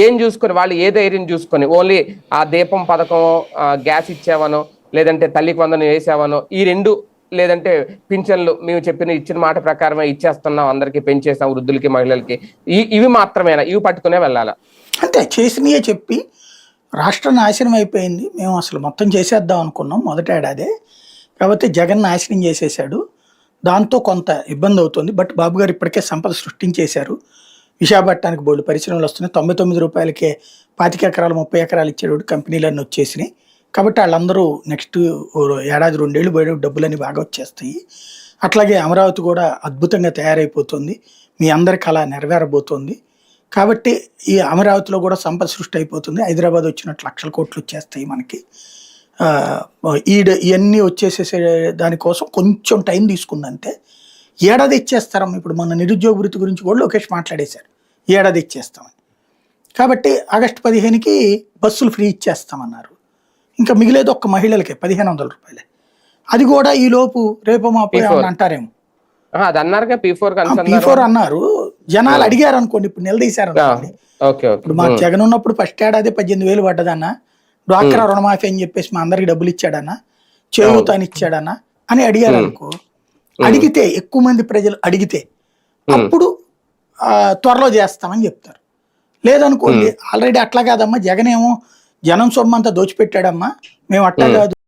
ఏం చూసుకొని వాళ్ళు ఏ ధైర్యం చూసుకొని ఓన్లీ ఆ దీపం పథకం, గ్యాస్ ఇచ్చావనో లేదంటే తల్లికి వందనం వేసావనో ఈ రెండు, లేదంటే పింఛన్లు మేము ఇచ్చిన మాట ప్రకారమే ఇచ్చేస్తున్నాం, అందరికి పెంచేసాం వృద్ధులకి మహిళలకి, ఇవి మాత్రమేనా? ఇవి పట్టుకునే వెళ్ళాలా? అంటే చేసినయే చెప్పి రాష్ట్రం నాశనం అయిపోయింది, మేము అసలు మొత్తం చేసేద్దాం అనుకున్నాం మొదటి ఏడాదే, కాబట్టి జగన్ నాశనం చేసేసాడు, దాంతో కొంత ఇబ్బంది అవుతుంది. బట్ బాబు గారు ఇప్పటికే సంపద సృష్టించేశారు. విశాఖపట్నానికి బోల్డు పరిశ్రమలు వస్తున్నాయి. 99 రూపాయలకే 25 ఎకరాలు 30 ఎకరాలు ఇచ్చేటప్పుడు కంపెనీలన్నీ వచ్చేసినాయి. కాబట్టి వాళ్ళందరూ నెక్స్ట్ ఏడాది 2 ఏళ్ళు పోయే డబ్బులన్నీ బాగా వచ్చేస్తాయి. అట్లాగే అమరావతి కూడా అద్భుతంగా తయారైపోతుంది, మీ అందరికి అలా నెరవేరబోతోంది. కాబట్టి ఈ అమరావతిలో కూడా సంపద సృష్టి అయిపోతుంది. హైదరాబాద్ వచ్చినట్టు లక్షల కోట్లు వచ్చేస్తాయి మనకి. ఇవన్నీ వచ్చేసేసే దానికోసం కొంచెం టైం తీసుకుందంటే ఏడాది ఇచ్చేస్తారమ్మ. ఇప్పుడు మన నిరుద్యోగ వృత్తి గురించి కూడా లోకేష్ మాట్లాడేశారు, ఏడాది ఇచ్చేస్తామని. కాబట్టి ఆగస్టు 15కి బస్సులు ఫ్రీ ఇచ్చేస్తామన్నారు. ఇంకా మిగిలేదు ఒక్క మహిళలకే 1500 రూపాయలే. అది కూడా ఈ లోపు రేపు మాపు అంటారేమో. P4 అన్నారు, జనాలు అడిగారు అనుకోండి, ఇప్పుడు నిలదీశారు అనుకోండి. ఇప్పుడు మా జగన్ ఉన్నప్పుడు ఫస్ట్ ఏడాది 18,000 పడ్డదన్న, డ్వాక్రా రుణమాఫీ అని చెప్పేసి మా అందరికి డబ్బులు ఇచ్చాడన్నా, చేయూత అని ఇచ్చాడన్నా అని అడిగారు అనుకో. అడిగితే ఎక్కువ మంది ప్రజలు అడిగితే అప్పుడు త్వరలో చేస్తామని చెప్తారు. లేదనుకోండి ఆల్రెడీ అట్లా కాదమ్మా, జగన్ ఏమో జనం సొమ్ము అంతా దోచిపెట్టాడమ్మా, మేము అట్లా కాదు